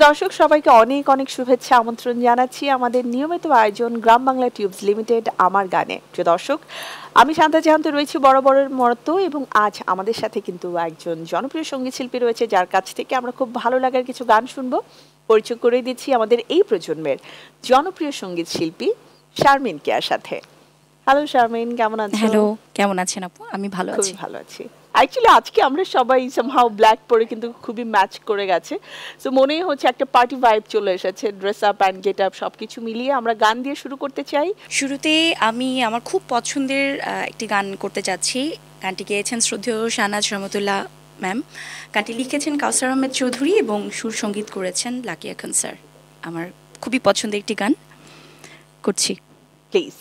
দর্শক সবাইকে অনেক অনেক শুভেচ্ছা আমন্ত্রণ জানাচ্ছি আমাদের নিয়মিত আয়োজন গ্রাম বাংলা টিউবস লিমিটেড আমার গানে। প্রিয় দর্শক, আমি শান্তা জাহান্ত রয়েছি বরাবরের মতো, এবং আজ আমাদের সাথে কিন্তু একজন জনপ্রিয় সঙ্গীত শিল্পী রয়েছে যার কাছ থেকে আমরা খুব ভালো লাগার কিছু গান শুনবো। পরিচয় করে দিচ্ছি আমাদের এই প্রজন্মের জনপ্রিয় সঙ্গীত শিল্পী শারমিন কেয়ার সাথে। হ্যালো শারমিন, কেমন আছো? হ্যালো, কেমন আছেন আপু? আমি ভালো আছি। খুবই ভালো আছি। অ্যাকচুয়ালি আজকে আমরা সবাই সামহাউ ব্ল্যাক পরে কিন্তু খুবই ম্যাচ করে গেছে, সো মনেই হচ্ছে একটা পার্টি ভাইব চলে এসেছে। Dress up and get up সবকিছু মিলিয়ে আমরা গান দিয়ে শুরু করতে চাই। শুরুতে আমি আমার খুব পছন্দের একটি গান করতে যাচ্ছি। গানটি গেয়েছেন শ্রদ্ধেয় শাহনাজ রহমতুল্লাহ ম্যাম। গানটি লিখেছেন কাউসার আহমেদ চৌধুরী এবং সুর সঙ্গীত করেছেন লাকি আখান স্যার। আমার খুবই পছন্দের একটি গান করছি, প্লিজ।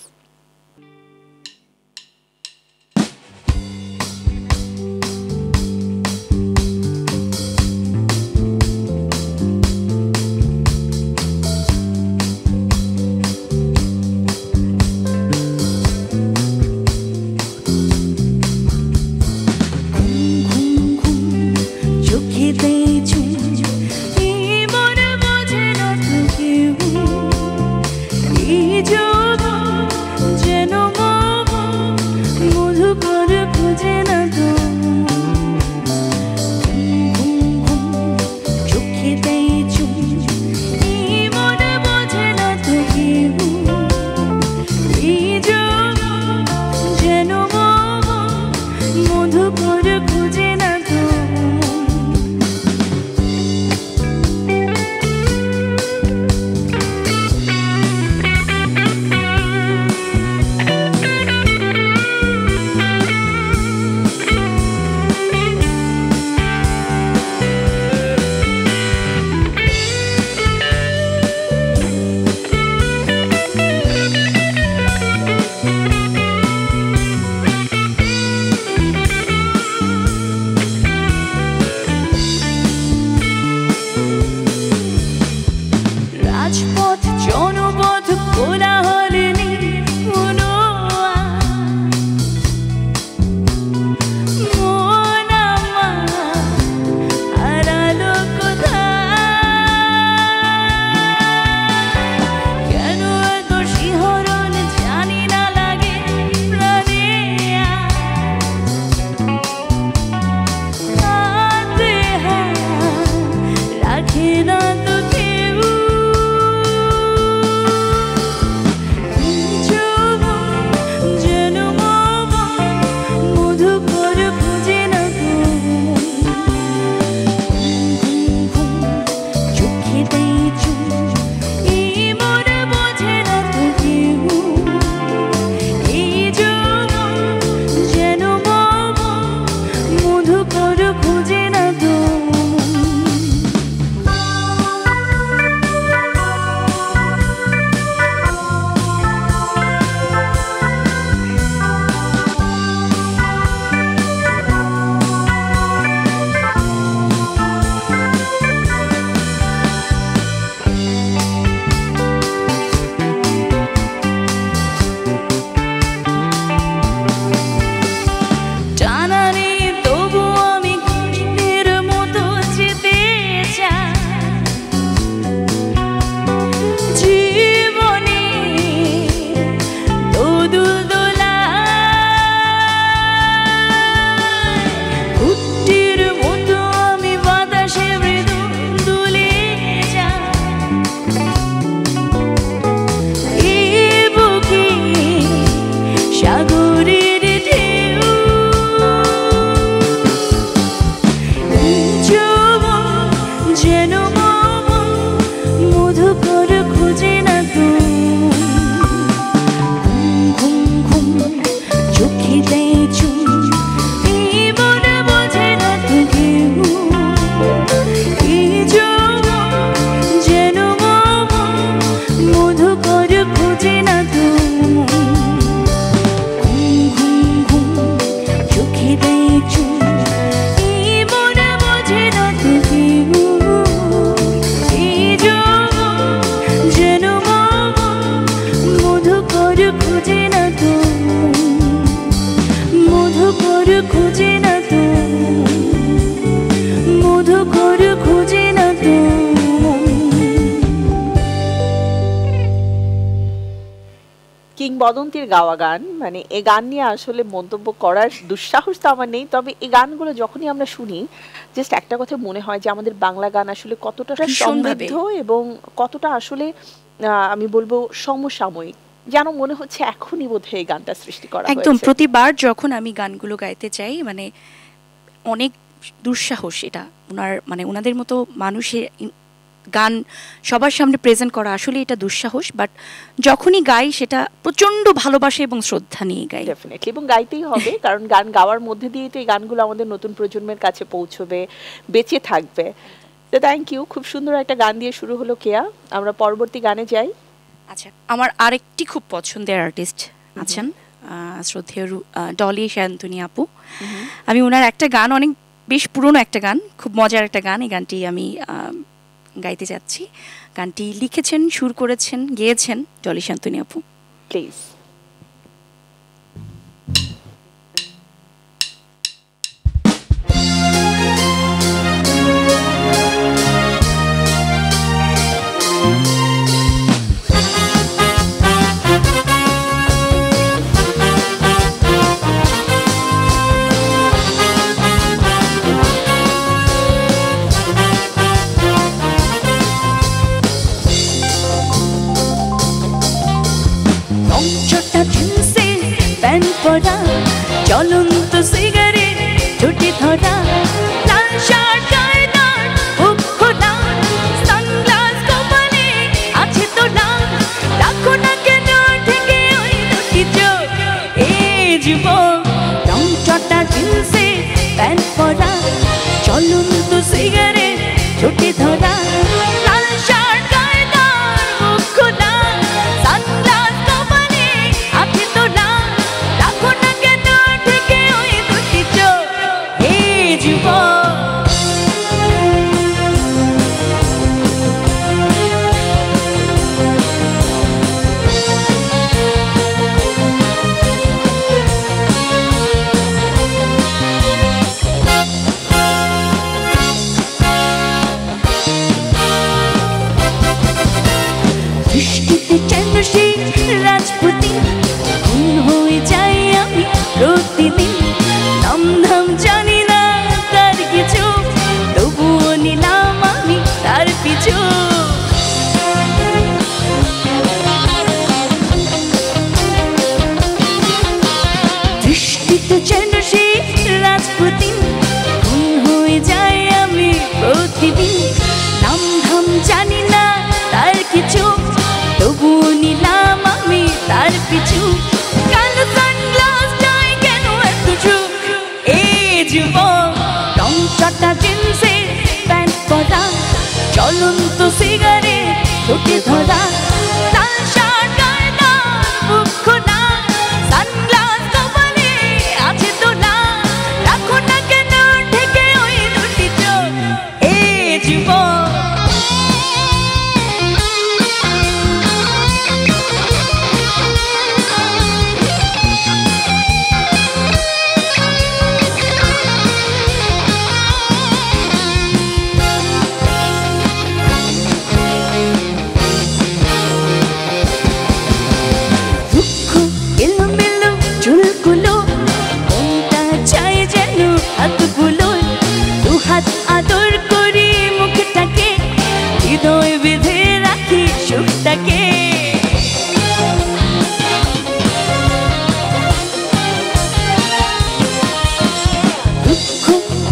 বদন্তীর গাওয়া গান, মানে এই গান নিয়ে আসলে মন্তব্য করার দুঃসাহস তো আমার নেই, তবে এই গানগুলো যখনই আমরা শুনি জাস্ট একটা কথা মনে হয় যে আমাদের বাংলা গান আসলে কতটা ভীষণভাবে। সমৃদ্ধ এবং কতটা আসলে আমি বলবো সমসাময়িক, যেন মনে হচ্ছে এখনই বোধহয় এই গানটা সৃষ্টি করা একদম হয়েছে। প্রতিবার যখন আমি গানগুলো গাইতে চাই মানে অনেক দুঃসাহস এটা মানে ওনাদের মতো মানুষের গান সবার সামনে প্রেজেন্ট করা আসলে এটা দুঃসাহস, বাট যখনই গাই সেটা প্রচন্ড ভালোবাসা এবং শ্রদ্ধা নিয়ে গাই। ডেফিনেটলি, এবং গাইতেই হবে কারণ গান গাওয়ার মধ্যে দিয়েই তো এই গানগুলো আমাদের নতুন প্রজন্মের কাছে পৌঁছবে, বেঁচে থাকবে। তো থ্যাংক ইউ, খুব সুন্দর একটা গান দিয়ে শুরু হলো কেয়া। আমরা পরবর্তী গানে যাই। আচ্ছা, আমার আরেকটি খুব পছন্দের আর্টিস্ট আছেন শ্রদ্ধেয় ডলি শান্তনী আপু। আমি ওনার একটা গান, অনেক বেশ পুরনো একটা গান, খুব মজার একটা গান, এই গানটি আমি গাইতে যাচ্ছি। গানটি লিখেছেন, সুর করেছেন, গেয়েছেন ডলি শান্তনী আপু। প্লিজ। চলন্ত সিগারেট ছুটি ধরা, লাল শার্ট গায়ে দাঁড়, বুক খোলা, সানগ্লাস কপালে আছে তোলা, রাখো না কেন থেকে ওই দুটি চোখ। এই যুবক রং চটা জিন্সে প্যান্ট পরা, চলন্ত সিগারেট ছুটি ধরা, লাল শার্ট গায়ে দাঁড়, বুক খোলা, সানগ্লাস কপালে আছে তোলা, রাখো না কেন থেকে ওই দুটি চোখ। এই যুবক দৃষ্টিতে যেন সেই রাজপুতি, খুন হয়ে যাই আমি প্রতিদিন, নাম ধাম জানি না তার কিছু, তবুও নিলাম আমি তার পিছু। দৃষ্টিতে যেন সেই রাজপুতি, খুন হয়ে যাই আমি প্রতিদিন, নাম ধাম জানি না তার কিছু, তবুও নিলাম আমি তার পিছু। কালো সানগ্লাস চাই কেন এত ঝুঁক। এই যুবক রং চটা জিন্সে প্যান্ট পরা, চলন্ত সিগারেট ছুটে ধরা, লাল শার্ট গায়ে দাঁড়, বুক খোলা, সানগ্লাস কপালে আছে তোলা, রাখো না কেন ঢেকে ওই দুটি চোখ। এই যুবক দুঃখ এলোমেলো চুলগুলো, মনটা চাই যেন হাতগুলো, দুহাত আদর করি মুখটাকে, হৃদয় বেঁধে রাখি সুখটাকে। দুঃখ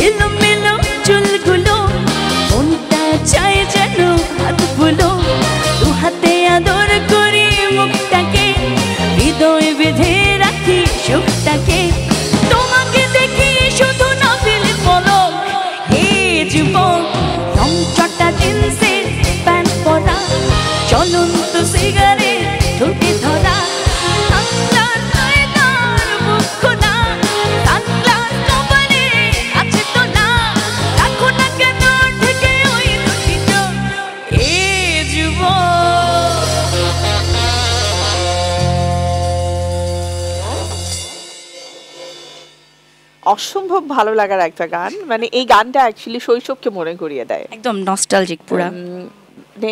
এলোমেলো চুলগুলো, মনটা চাই যেন হাতগুলো, দুহাতে আদর করি মুখটাকে, হৃদয় বেঁধে রাখি সুখটাকে। তোমাকে দেখি শুধু না ফেলে পলক। এই যুবক রং চটা জিন্সে প্যান্ট পরা, চলন্ত সিগারেট ছুটি ধরা, সানগ্লাস গায়ে দাঁড়, বুক খোলা, সানগ্লাস কপালে আছে তোলা, রাখো না কেন ঢেকে ওই দুটি চোখ। এই যুবক অসম্ভব ভালো লাগার একটা গান, মানে এই গানটা অ্যাকচুয়ালি শৈশবকে মনে করিয়ে দেয়। একদম নস্টালজিক পুরা। মানে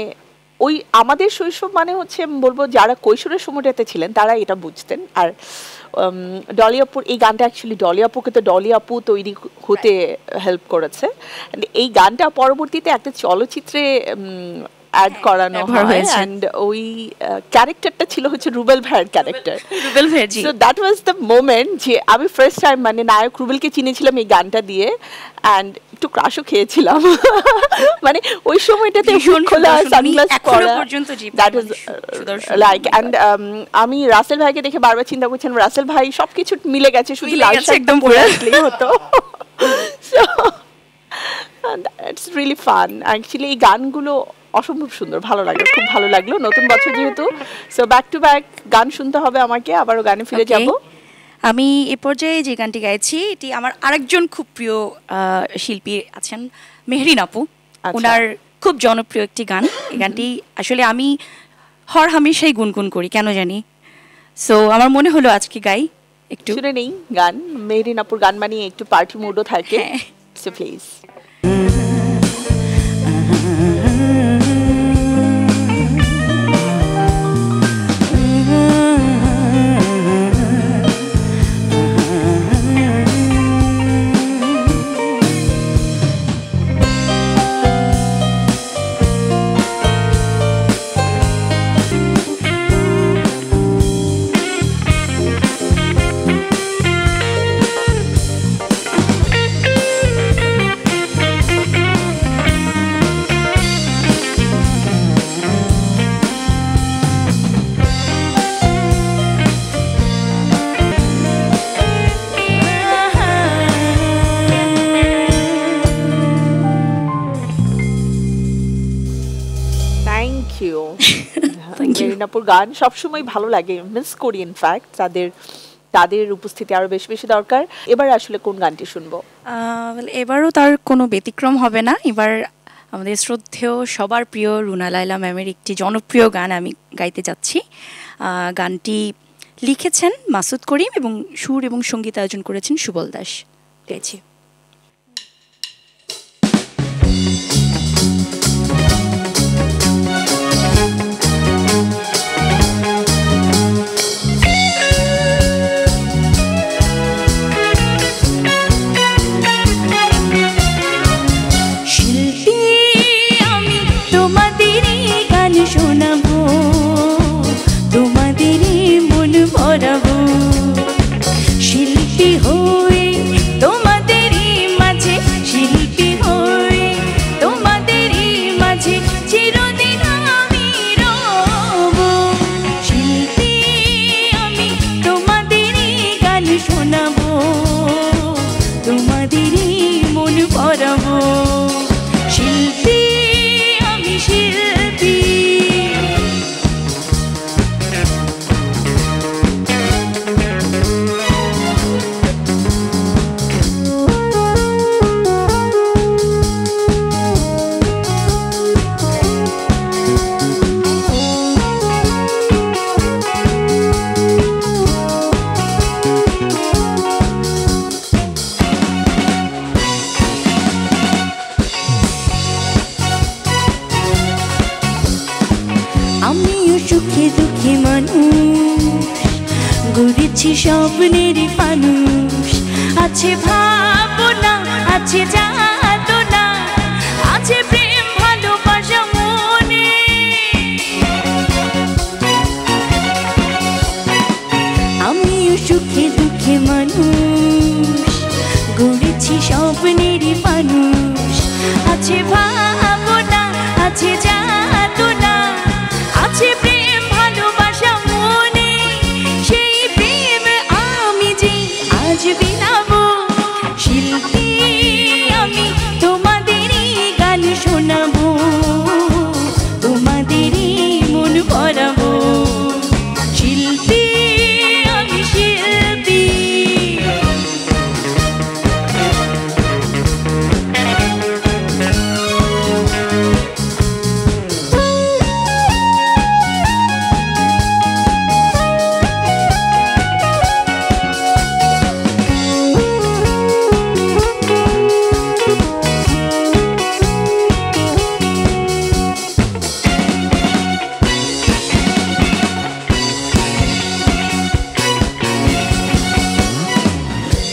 ওই আমাদের শৈশব মানে হচ্ছে আমি বলবো যারা কৈশোরের সময়টাতে ছিলেন তারা এটা বুঝতেন। আর ডলি আপুর এই গানটা অ্যাকচুয়ালি ডলি আপুকে তো ডলি আপু তৈরি হতে হেল্প করেছে। And এই গানটা পরবর্তীতে একটা চলচ্চিত্রে অ্যাড করানো ব্যবহার হয় হয়েছে। অ্যান্ড ওই ক্যারেক্টারটা ছিল হচ্ছে রুবেল ভাইয়ের ক্যারেক্টার। রুবেল ভাইজি so that was the moment যে আমি ফার্স্ট টাইম মানে নায়ক রুবেলকে চিনেছিলাম এই গানটা দিয়ে অ্যান্ড একটু ক্রাশও খেয়েছিলাম। মানে ওই সময়টাতে ভীষণ হুড খোলা সুদর্শন, উনি সানগ্লাস এখনো পরা পর্যন্ত যে that is Sudarshan, like oh my and আমি রাসেল ভাইকে দেখে বারবার চিন্তা করছিলাম রাসেল ভাই সবকিছু মিলে গেছে, শুধু মিলে লাল গেছে শার্টটা একদম পরে পুরো। আসলেই হতো। So it's really fun actually. এই গানগুলো অসম্ভব সুন্দর, ভালো লাগলো, খুব ভালো লাগলো নতুন বছর যেহেতু। সো ব্যাক টু ব্যাক গান শুনতে হবে আমাকে, আবারও গানে ফিরে Okay. যাব। আমি এ পর্যায়ে যে গানটি গাইছি এটি আমার আরেকজন খুব প্রিয় শিল্পী আছেন মেহরিন আপু। আচ্ছা। ওনার খুব জনপ্রিয় একটি গান। এই গানটি আসলে আমি হর হামেশাই গুনগুন করি, কেন জানি। সো আমার মনে হলো আজকে গাই একটু। শুনে নেই গান, মেহরিন আপুর গান মানিয়ে একটু পার্টি মুডও থাকে। হ্যাঁ। So please. Thank you. Thank you. Mehreen আপুর গান সবসময় ভালো লাগে, মিস করি ইনফ্যাক্ট। তাদের উপস্থিতি আরো বেশি বেশি দরকার। এবার আসলে কোন গানটি শুনবো? এবারও তার কোনো ব্যতিক্রম হবে না। এবার আমাদের শ্রদ্ধেয় সবার প্রিয় রুনা লায়লা ম্যামের একটি জনপ্রিয় গান আমি গাইতে যাচ্ছি। গানটি লিখেছেন মাসুদ করিম এবং সুর এবং সঙ্গীত আয়োজন করেছেন সুবল দাস। গাইছি। শিল্পী আমি তোমাদেরই গান শোনাবো, তোমাদেরই মন ভরাবো। শিল্পী হয়ে তোমাদেরই মাঝে, শিল্পী হয়ে তোমাদেরই মাঝে চিরদিন আমি রবো। শিল্পী আমি তোমাদেরই গান শোনাবো, তোমাদেরই মন ভরাবো। শিল্পী আমি শিল্পী। আমিও সুখে দুঃখে মানুষ, গড়েছি স্বপ্নের মানুষ। আছে ভাবনা, আছে যাতনা, আছে প্রেম ভালোবাসা মনে। আমিও সুখে দুঃখে মানুষ, গড়েছি স্বপ্নের মানুষ। আছে ভাবনা, আছে যাতনা, আছে প্রেম ভালোবাসা মনে। সেই প্রেম আমি যে আজ বিলাবো। শিল্পী আমি তোমাদেরই গান শোনাবো, তোমাদেরই মন ভরাবো। শিল্পী আমি শিল্পী।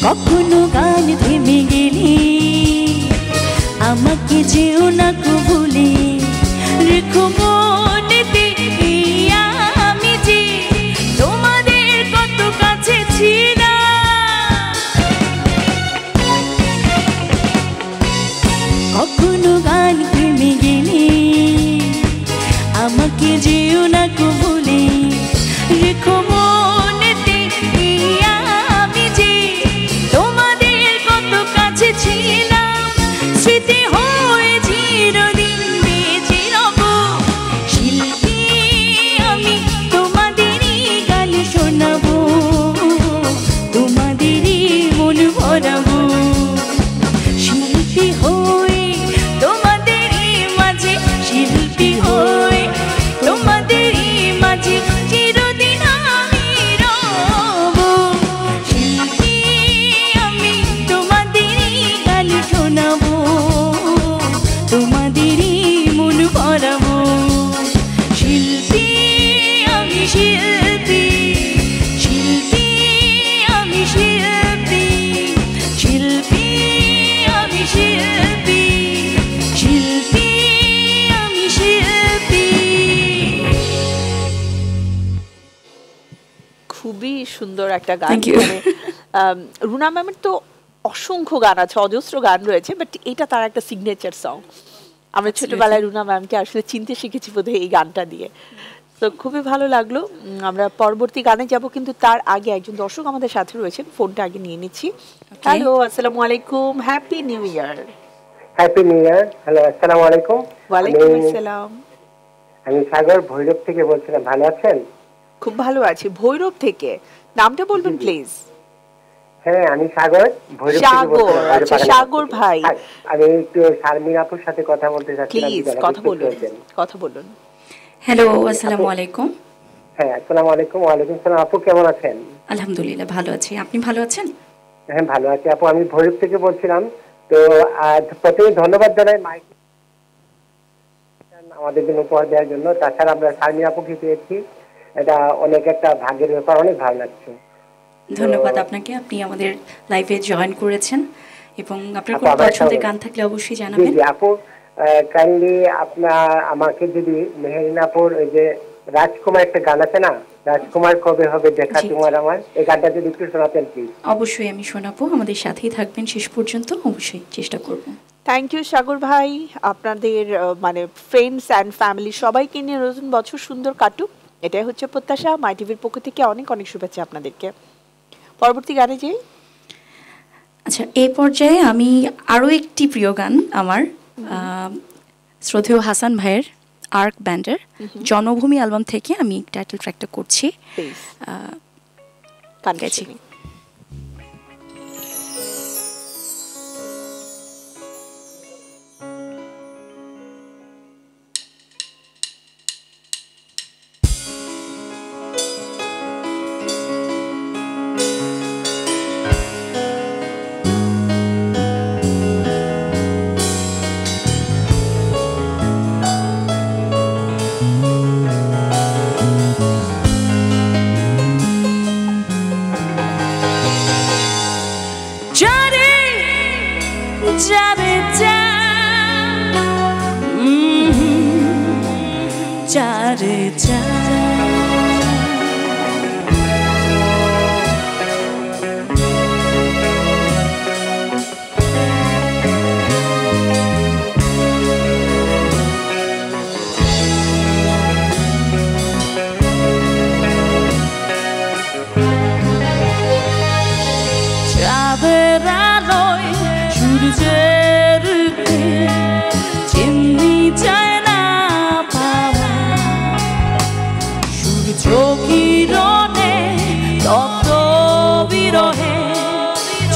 কখনো গান থেমে গেলে আমাকে যেও না কো ভুলে রেখো মনেতে আমি যে তোমাদের কত কাছে ছিলাম কখনো গান থেমে গেলে আমাকে যেও না কো ভুলে রেখো মনেতে আমি যে তোমাদের কত কাছে ছিলাম স্মৃতি হয়ে চিরদিন বেঁচে রব শিল্পী আমি তোমাদেরই গান শোনাবো তোমাদেরই মন ভরাবো শিল্পী হয়ে তোমাদেরই মাঝে শিল্পী হয়ে তোমাদেরই মাঝে চিরদিন আমি রব শিল্পী আমি তোমাদেরই গান শোনাবো তোমাদেরই মন ভরাবো শিল্পী আমি শিল্পী শিল্পী আমি শিল্পী শিল্পী আমি শিল্পী শিল্পী আমি শিল্পী খুবই সুন্দর একটা গান। Thank you. মানে, রুনা ম্যামের তো অসংখ্য গান আছে, অজস্র গান রয়েছে, বাট এটা তার একটা সিগনেচার সং। আমরা Absolutely. ছোটবেলায় রুনা ম্যামকে আসলে চিনতে শিখেছি বোধহয় এই গানটা দিয়ে। তো খুবই ভালো লাগলো। আমরা পরবর্তী গানে যাব, কিন্তু তার আগে একজন দর্শক আমাদের সাথে রয়েছেন, ফোনটা আগে নিয়ে নিচ্ছি। হ্যালো, আসসালামু আলাইকুম, happy new year. Happy new year. Hello, আসসালামু আলাইকুম। ওয়ালাইকুম আসসালাম। আমি সাগর ভৈরব থেকে বলছিলাম, ভালো আছেন? খুব ভালো আছি। ভৈরব থেকে, নামটা বলবেন প্লিজ। হ্যাঁ, আমি সাগর ভৈরব থেকে সাগর, বলছিলাম। আচ্ছা সাগর ভাই, আমি একটু শারমিন আপুর সাথে কথা বলতে চাচ্ছিলাম। প্লিজ যদি কথা একটু বলুন, বলতেন। কথা বলুন। হ্যালো আসসালামু আলাইকুম হ্যাঁ, আসসালামু আলাইকুম। ওয়ালাইকুম সালাম। আপু কেমন আছেন? আলহামদুলিল্লাহ ভালো আছি আপনি ভালো আছেন হ্যাঁ, ভালো আছি আপু। আমি ভৈরব থেকে বলছিলাম। তো প্রথমে ধন্যবাদ জানাই মাইক আমাদের জন্য উপহার দেওয়ার জন্য। তাছাড়া আমরা শারমিন আপুকে পেয়েছি, এটা অনেক একটা ভাগ্যের ব্যাপার, অনেক ভালো লাগছে। ধন্যবাদ আপনাকে, আপনি আমাদের লাইভে জয়েন করেছেন এবং আপনার আপু, কোনো আবার পছন্দের একটা- গান থাকলে অবশ্যই জি জানাবেন। জি আপু, কাইন্ডলি আপনার আমাকে যদি মেহেরিন আপুর ওই যে রাজকুমার একটা গান আছে না, রাজকুমার কবে হবে দেখা জি। তোমার আমার, এই গানটা যদি একটু শোনাতেন প্লিজ। অবশ্যই আমি শোনাবো, আমাদের সাথেই থাকবেন শেষ পর্যন্ত, অবশ্যই চেষ্টা করব। থ্যাংক ইউ সাগর ভাই। আপনাদের মানে ফ্রেন্ডস অ্যান্ড ফ্যামিলি সবাইকে নিয়ে নতুন বছর সুন্দর কাটুক, এটাই হচ্ছে প্রত্যাশা। মাই টিভির পক্ষ থেকে অনেক অনেক শুভেচ্ছা আপনাদেরকে। পরবর্তী গানে যাই। আচ্ছা, এই পর্যায়ে আমি আরও একটি প্রিয় গান আমার শ্রদ্ধেয় হাসান ভাইয়ের আর্ক ব্যান্ডের জন্মভূমি অ্যালবাম থেকে আমি টাইটেল ট্র্যাকটা করছি। প্লিজ আহ, গান গেছি। শুনি। যারে যারে যা যারে যা চাঁদের আলোয় সূর্যের চিনি যায় না পাওয়া সূর্য কিরণে তপ্ত বিরহে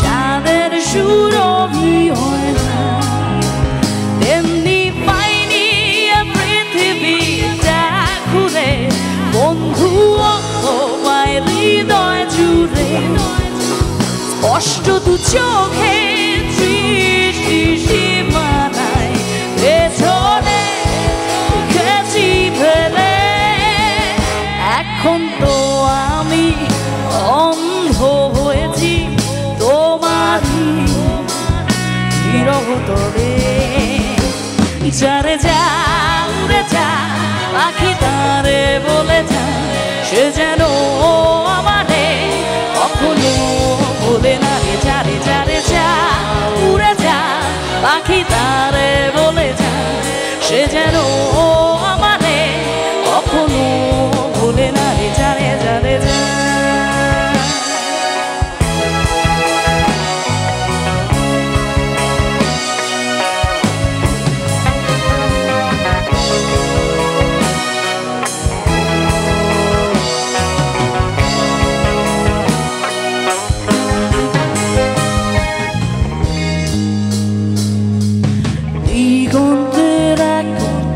চাঁদের সুরভি হয় না তেমনি পাইনি পৃথিবীটা ঘুরে বন্ধু তোমায় হৃদয় জুড়ে স্পষ্ট দু চোখে দৃষ্টি সীমানায় পেছনে গেছি ফেলে এখন তো আমি অন্ধ হয়েছি তোমার তরে যারে যা উড়ে যা পাখি তারে বলে যা সে যেন আমারে কখনো বলে না রে যারে যারে যা উড়ে যা পাখি তারে বলে যা সে যেন আমারে কখনো বলে না রে যারে যারে যা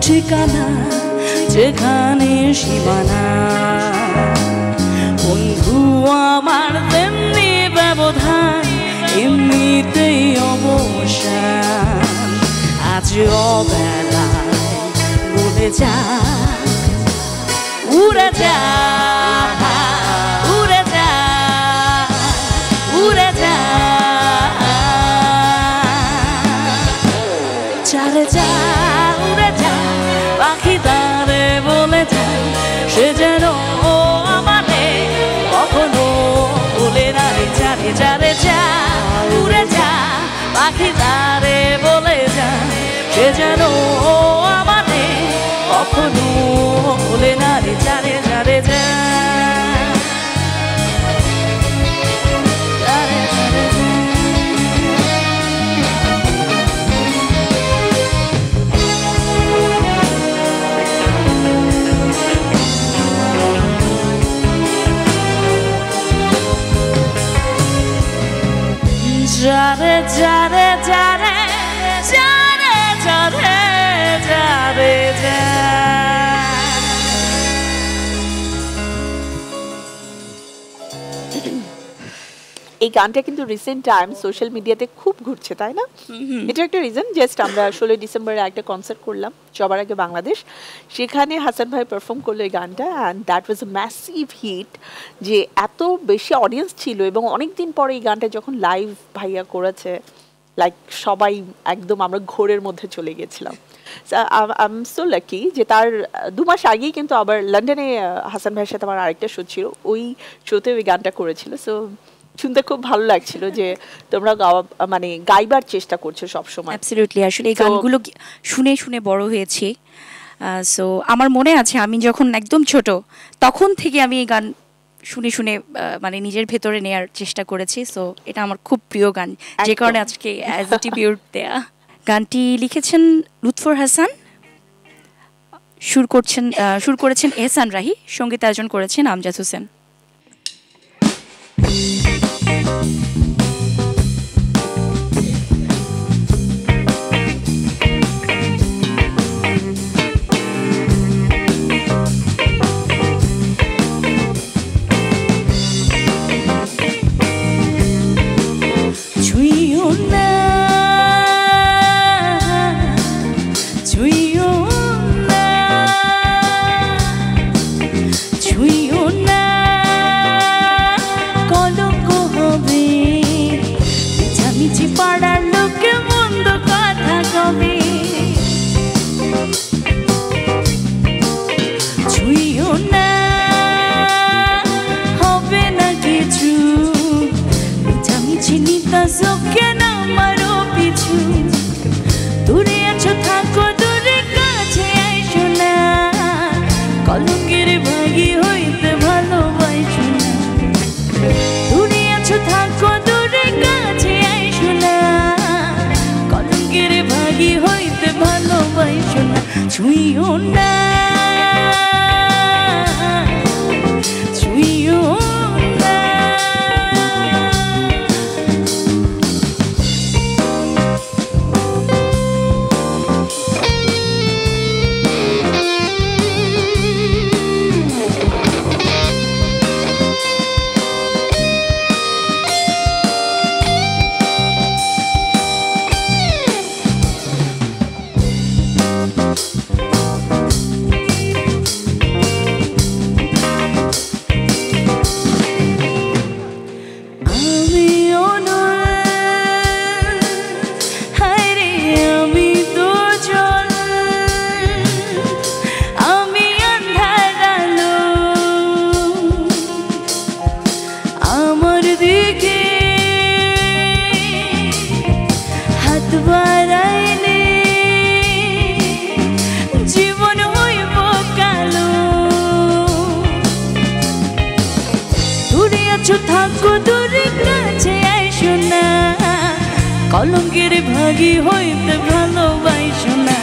ঠিকানা যেখানে সীমানা বন্ধু আমার তেমনি ব্যবধান এমনিতেই অবসান আজ অবেলায় বলে যা উড়ে যা উড়ে যা উড়ে যা চারে যা উড়ে যা পাখি তারে বলে যা সে যেন আমারে কখনো বলে না রে যারে যারে যা উড়ে যা পাখি তারে বলে যা সে যেন আমারে কখনো বলে না রে যারে যারে যা যারে যারে যারে যারে যারে যারে যা এই গানটা কিন্তু রিসেন্ট টাইম সোশ্যাল মিডিয়াতে খুব ঘুরছে, তাই না? এটা একটা রিজন। জাস্ট আমরা 16 ডিসেম্বরে একটা কনসার্ট করলাম সবার আগে বাংলাদেশ, সেখানে হাসান ভাই পারফর্ম করলো এই গানটা and that was a massive hit. যে এত বেশি অডিয়েন্স ছিল এবং অনেক দিন পরে এই গানটা যখন লাইভ ভাইয়া করেছে, লাইক সবাই একদম আমরা ঘোরের মধ্যে চলে গেছিলাম। আই এম সো লাকি যে তার 2 মাস আগেই কিন্তু আবার লন্ডনে হাসান ভাইয়ের সাথে আমার আরেকটা শো ছিল, ওই শোতে ওই গানটা করেছিল। সো শুনতে খুব ভালো লাগছিল যে তোমরা মানে গাইবার চেষ্টা করছো সবসময়। অ্যাবসলিউটলি, আসলে এই গানগুলো শুনে শুনে বড় হয়েছি। সো আমার মনে আছে আমি যখন একদম ছোট তখন থেকে আমি এই গান শুনে শুনে মানে নিজের ভেতরে নেয়ার চেষ্টা করেছি। সো এটা আমার খুব প্রিয় গান, যে কারণে আজকে অ্যাজ এ ট্রিবিউট দেয়া। গানটি লিখেছেন লুৎফর হাসান, সুর করেছেন এহসান রাহি, সঙ্গীতায়োজন করেছেন আমজাদ হোসেন। দিকে হাত বাড়াইলে জীবন হইব কালো। দূরে আছো থাকো দূরে কাছে আইসো না, কলঙ্কের ভাগী হইতে ভালোবাসো না।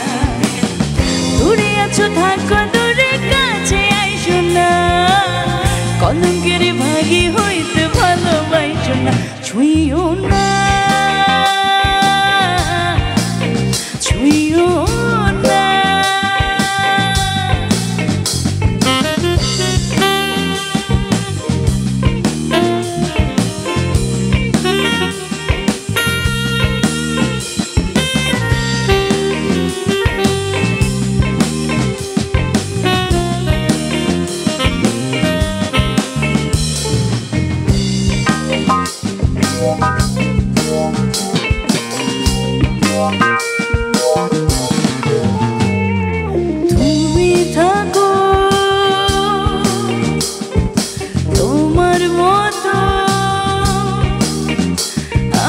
দূরে আছো থাকো দূরে কাছে আইসো না, কলঙ্কের ভাগী হইতে ভালোবাসো না। ছুঁইও না, ছুঁইও না। তুমি থাকো তোমার মতো,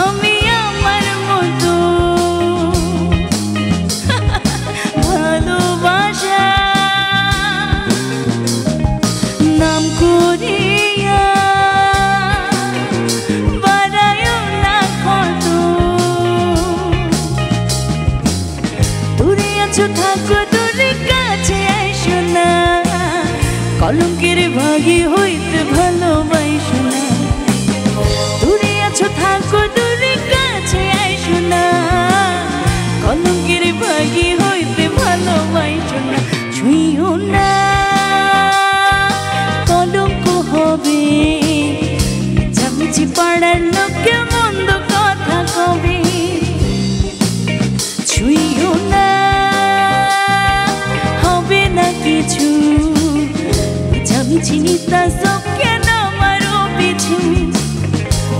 আমি আমার মতো। ভালোবাসা নাম করিয়া বাড়ায় না কত। দূরে আছো থাকো দূরে কাছে আইসো না, কলঙ্কের ভাগী হইতে ভালোবাসো না। দূরে আছো থাকো দূরে কাছে আইসো না, কলঙ্কের ভাগী হইতে ভালোবাসো না। ছুঁইও না, কলঙ্ক হবে। মিছামিছি পাড়ার লোকে মন্দ কথা কবে। ছুঁইও না, হবে না কিছু। মিছামিছি নিতা সব কেন আমারও পিছু।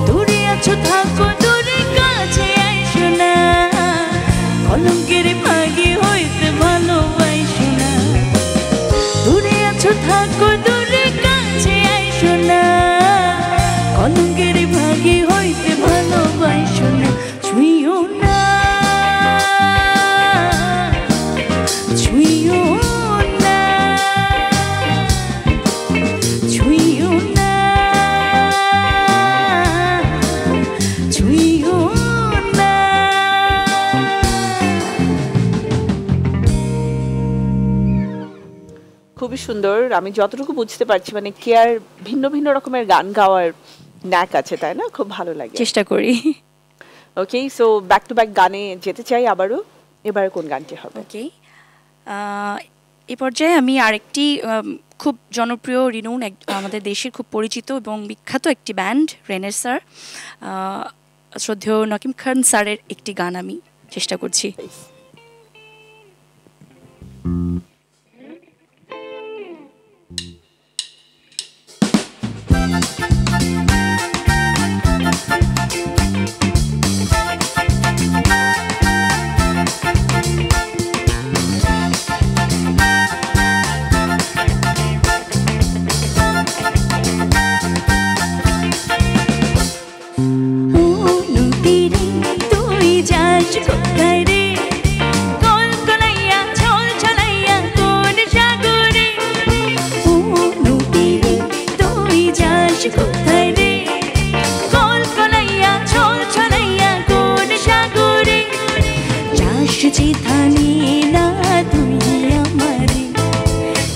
দূরে আছো থাকো দূরে কাছে আইসো না, কলঙ্কের ভাগী হইতে ভালোবাসো না। দূরে আছো থাকো দূরে কাছে আইসো না, কলঙ্কের ভাগী হইতে ভালোবাসো না। ছুঁইও না, ছুঁইও না, ছুঁইও না, ছুঁইও না। খুবই সুন্দর। আমি যতটুকু বুঝতে পারছি মানে কেয়ার ভিন্ন ভিন্ন রকমের গান গাওয়ার ন্যাক আছে, তাই না? খুব ভালো লাগে। চেষ্টা করি। ওকে, সো ব্যাক টু ব্যাক গানে যেতে চাই আবারও। এবারে কোন গানটি হবে? ওকে, এই পর্যায়ে আমি আরেকটি খুব জনপ্রিয় রিনোন আমাদের দেশের খুব পরিচিত এবং বিখ্যাত একটি ব্যান্ড রেনের স্যার, শ্রদ্ধেয় নকিম খান স্যারের একটি গান আমি চেষ্টা করছি। কোথায় রে কলকলাইয়া ছল ছলাইয়া কোন সাগরে ও নদী রে তুই যাস কোথায় রে কলকলাইয়া ছল ছলাইয়া কোন সাগরে যাস যেখানে না তুই আমারে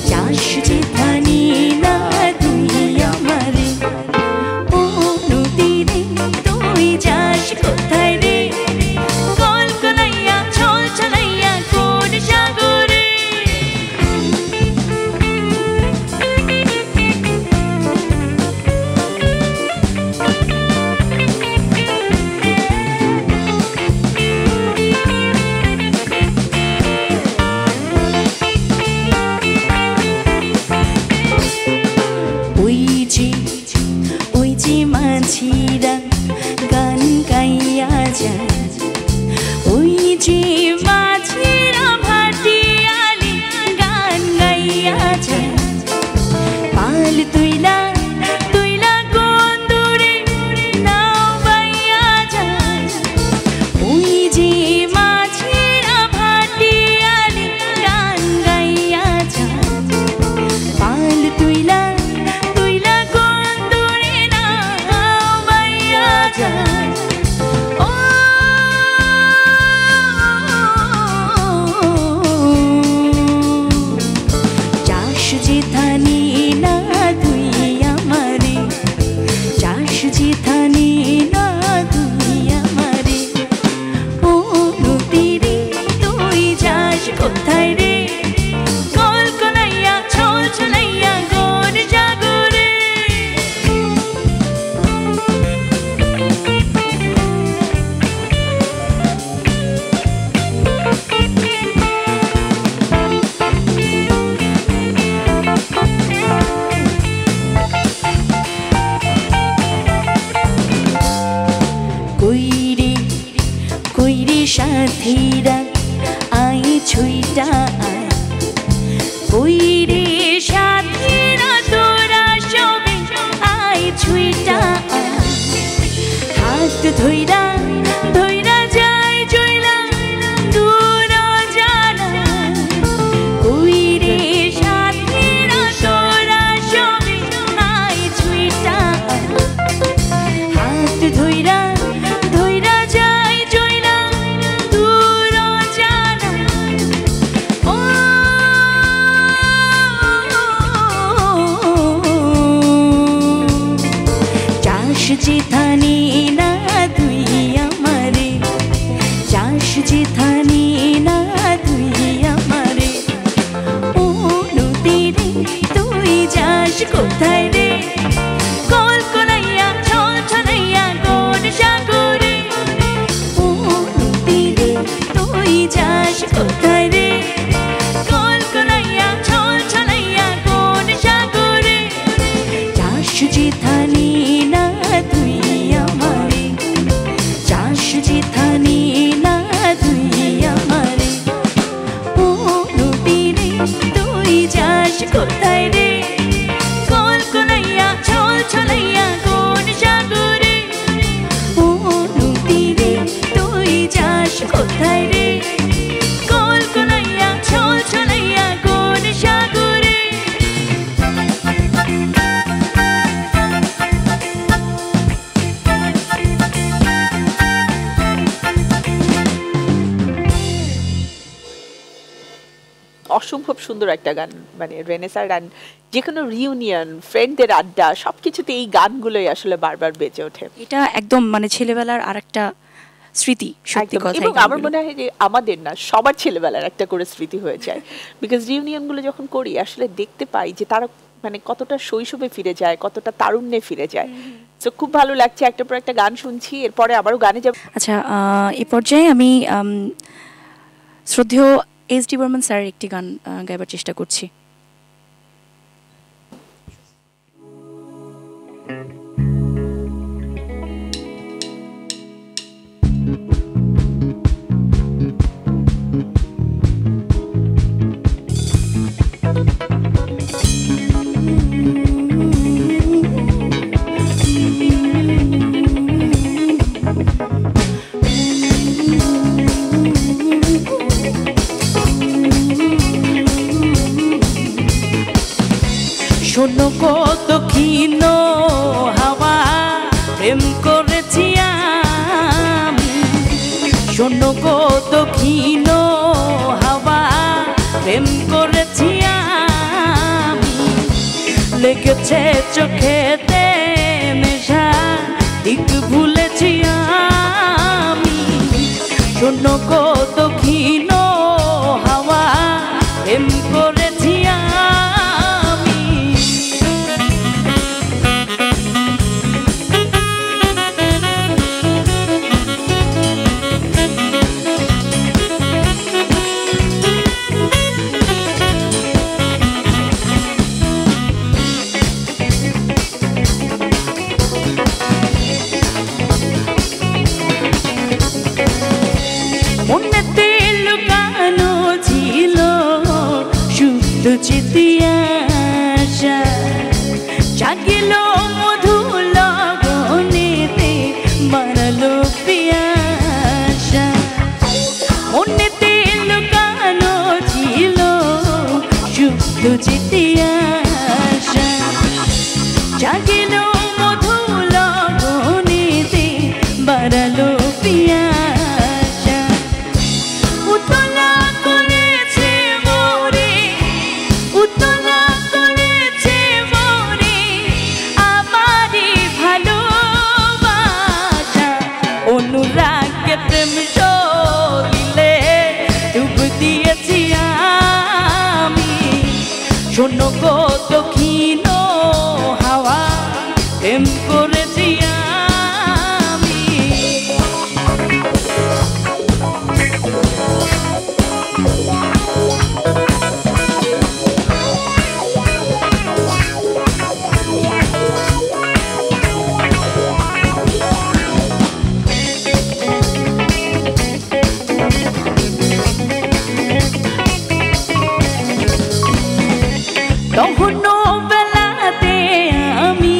যাস যেখানে না তুই আমারে ও নদী রে তুই যাস কোথায় রে মাঝিরা গান গাইয়া যায় ওই যে মাঝিরা ভাটিয়ালি গান গাইয়া যায় পাল তুইলা তুইলা কোন দূরে যায় ও চাষ যে থানি না তুই আমারে চাষ যে থানি না তুই আমারে ও নদীরে তুই যাস কোথায় রে কলকলাইয়া ছল ছলাইয়া গোর জাগরে কইরে কইরে সাথীরা আই ছুইটা আয় কইরে সাথীরা তোরা সবে আই ছুইটা আয় হাত ধইরা ধইরা যায় জইলা দূর জানা কইরে সাথীরা তোরা সবে আই ছুইটা আয় হাত ধইরা ধইরা যায় জইলা দূর জানা ও চাষ যে থানি না তুই আমারে চাষ যে থানি না তুই আমারে ও নদীরে তুই যাস কোথায় রে কলকলাইয়া ছল ছলাইয়া গোর সাগরে ও নদীরে তুই যাস কোথায় রে কলকলাইয়া ছল ছলাইয়া গোর সাগরে চাষ যে থানি না তুই আমারে চাষ যে থানি না তুই আমারে ও নদীরে তুই যাস কোথায় রে কলকলাইয়া ছল ছলাইয়া গোর সাগরে ও নদীরে তুই যাস কোথায় রে কলকলাইয়া ছল ছলাইয়া গোর সাগরে অসম্ভব সুন্দর একটা গান, মানে রেনেসার গান, যে কোনো রিউনিয়ন, ফ্রেন্ডদের আড্ডা, সবকিছুতে এই গানগুলোই আসলে বারবার বেজে ওঠে। এটা একদম মানে ছেলেবেলার আরেকটা স্মৃতি, সত্যি একদম। কথা। এবং আমার মনে হয় যে আমাদের না, সবার ছেলেবেলার একটা করে স্মৃতি হয়ে যায়, বিকজ রিউনিয়ন গুলো যখন করি আসলে দেখতে পাই যে তারা মানে কতটা শৈশবে ফিরে যায়, কতটা তারুণ্যে ফিরে যায়। তো খুব ভালো লাগছে, একটা পর একটা গান শুনছি, এরপরে আবারও গানে যাব। আচ্ছা, এই পর্যায়ে আমি শ্রদ্ধেয় এস.ডি. বর্মন স্যারের একটি গান গাইবার চেষ্টা করছি। শোনো কত ক্ষীণ হাওয়া প্রেম করেছি আমি, শোনো কত ক্ষীণ হাওয়া প্রেম করেছি আমি, লেগেছে চোখেতে নেশা দিক ভুলেছি আমি, শোনো কত ক্ষীণ হাওয়া প্রেম করেছি আমি। মনেতে লুকা অনুরাগে প্রেম সলিলে ডুব দিয়েছি আমি। শোনো গো দক্ষিণ হাওয়া প্রেম করেছি আমি। তখন বেলাতে আমি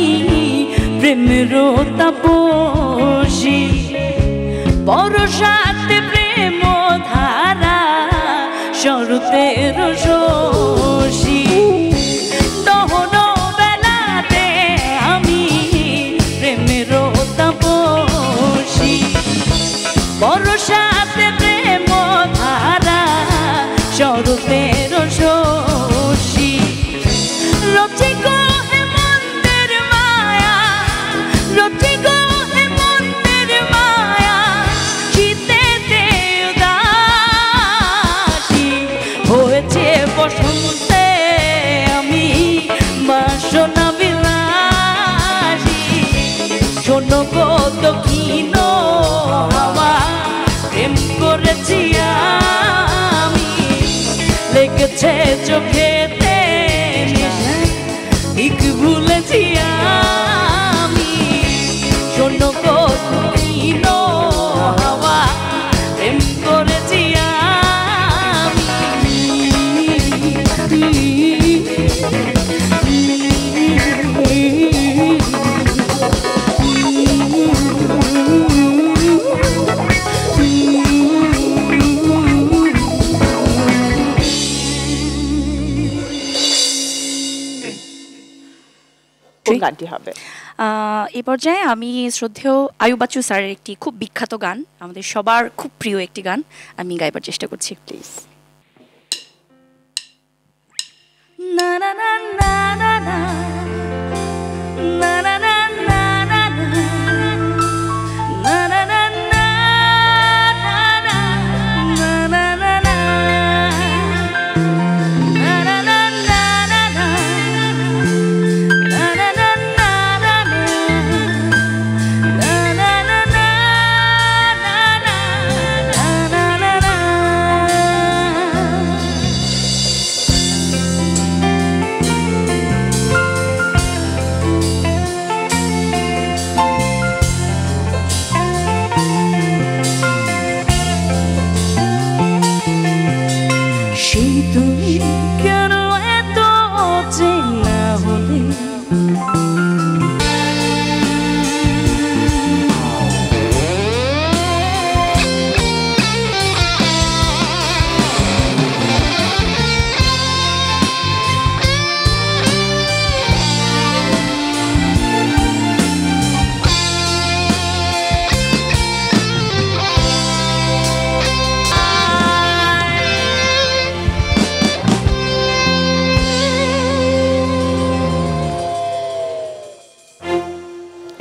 প্রেমের তাপসী, বরসাতে প্রেম ধারা শরতের শশী। তখন বেলাতে আমি প্রেমের তাপসী, বরসাতে প্রেম ধারা শরতের শশী। রচি গো হেমন্তের মায়া, রচি গো হেমন্তের মায়া, শীতেতে উদাসী হয়েছে বসন্তে আমি বাসনা বিলাসী। শোনো গো দক্ষিণ হাওয়া প্রেম করেছি আমি। লেগেছে চোখেতে ঠিক ভুলেছি আমি। শোনো গো দক্ষিণ হাওয়া প্রেম করেছি কোন গানটি হবে? এই পর্যায়ে আমি শ্রদ্ধেয় আয়ুব বাচ্চু স্যারের একটি খুব বিখ্যাত গান, আমাদের সবার খুব প্রিয় একটি গান আমি গাইবার চেষ্টা করছি। প্লিজ। না না না না না না না না না না না না না না না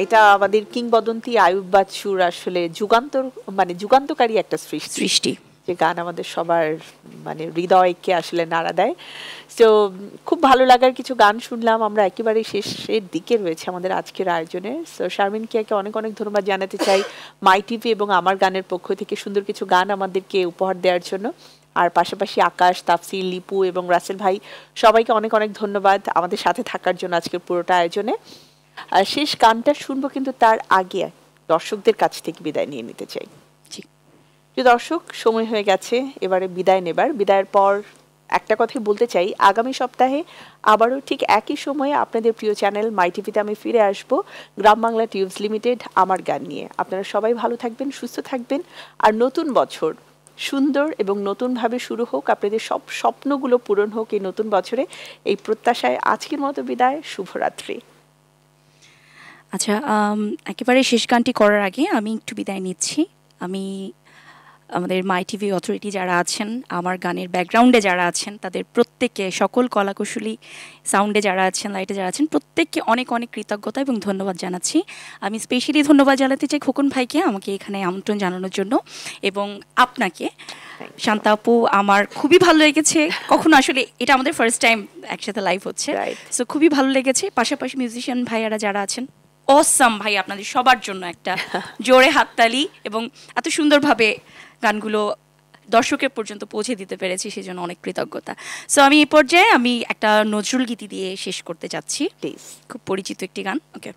এটা আমাদের কিংবদন্তি আয়ুব বাচ্চুর আসলে যুগান্তর মানে যুগান্তকারী একটা সৃষ্টি, যে গান আমাদের সবার মানে হৃদয়কে আসলে নাড়া দেয়। তো খুব ভালো লাগার কিছু গান শুনলাম আমরা, একেবারে শেষের দিকে রয়েছে আমাদের আজকের আয়োজনে। সো শারমিন কিয়াকে অনেক অনেক ধন্যবাদ জানাতে চাই মাই টিভি এবং আমার গানের পক্ষ থেকে সুন্দর কিছু গান আমাদেরকে উপহার দেওয়ার জন্য। আর পাশাপাশি আকাশ, তাফসির, লিপু এবং রাসেল ভাই সবাইকে অনেক অনেক ধন্যবাদ আমাদের সাথে থাকার জন্য আজকের পুরোটা আয়োজনে। আর শেষ গানটা শুনবো, কিন্তু তার আগে দর্শকদের কাছ থেকে বিদায় নিয়ে নিতে চাই। দর্শক, সময় হয়ে গেছে এবারে বিদায় নেবার। বিদায়ের পর একটা কথাই বলতে চাই, আগামী সপ্তাহে আবারও ঠিক একই সময়ে আপনাদের প্রিয় চ্যানেল মাই টিভিতে আমি ফিরে আসব গ্রাম বাংলা টিউবস লিমিটেড আমার গান নিয়ে। আপনারা সবাই ভালো থাকবেন, সুস্থ থাকবেন, আর নতুন বছর সুন্দর এবং নতুনভাবে শুরু হোক, আপনাদের সব স্বপ্নগুলো পূরণ হোক এই নতুন বছরে, এই প্রত্যাশায় আজকের মতো বিদায়। শুভরাত্রি। আচ্ছা, একেবারে শেষ গানটি করার আগে আমি একটু বিদায় নিচ্ছি। আমি আমাদের মাই টিভি অথরিটি যারা আছেন, আমার গানের ব্যাকগ্রাউন্ডে যারা আছেন, তাদের প্রত্যেককে, সকল কলাকুশলী সাউন্ডে যারা আছেন, লাইটে যারা আছেন, প্রত্যেককে অনেক অনেক কৃতজ্ঞতা এবং ধন্যবাদ জানাচ্ছি। আমি স্পেশালি ধন্যবাদ জানাতে চাই খোকন ভাইকে আমাকে এখানে আমন্ত্রণ জানানোর জন্য, এবং আপনাকে শান্তা আপু। আমার খুবই ভালো লেগেছে, কখনো আসলে এটা আমাদের ফার্স্ট টাইম একসাথে লাইভ হচ্ছে, সো খুবই ভালো লেগেছে। পাশাপাশি মিউজিশিয়ান ভাইয়ারা যারা আছেন, অসাম ভাই, আপনাদের সবার জন্য একটা জোরে হাততালি, এবং এত সুন্দরভাবে গানগুলো দর্শকের পর্যন্ত পৌঁছে দিতে পেরেছি, সেজন্য অনেক কৃতজ্ঞতা। সো আমি এই পর্যায়ে আমি একটা নজরুল গীতি দিয়ে শেষ করতে চাচ্ছি, প্লিজ। খুব পরিচিত একটি গান। ওকে।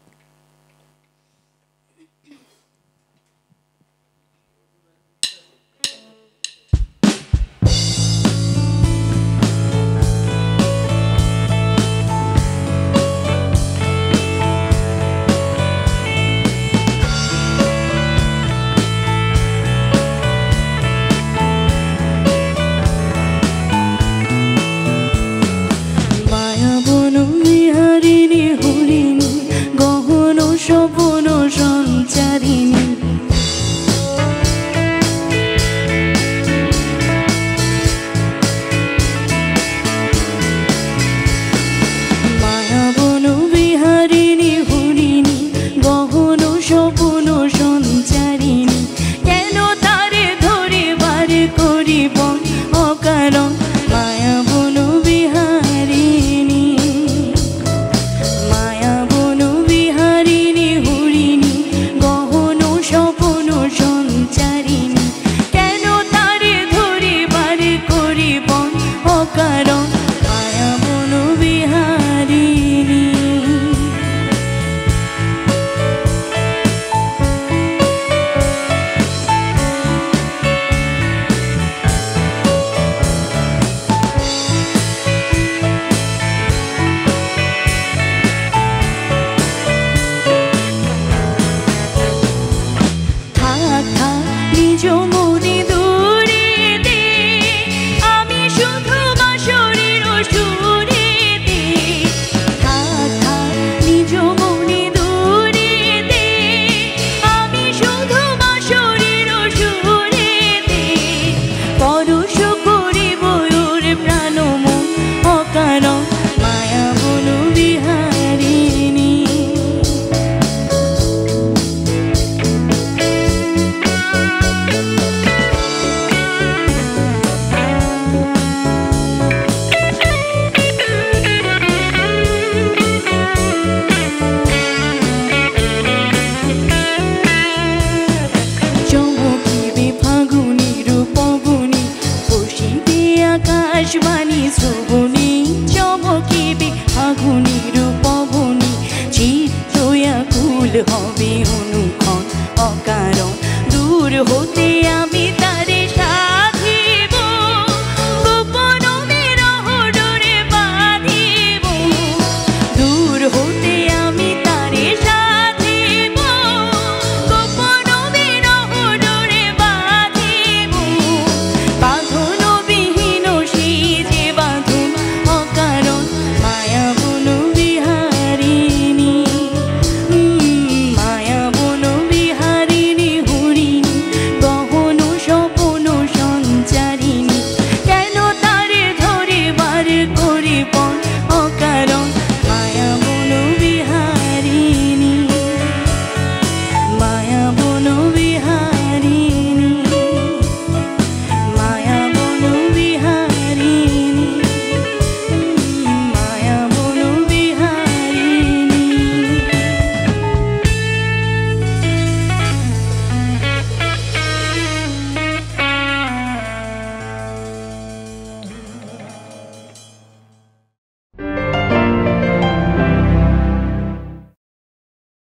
আকাশবাণী শ্রবণ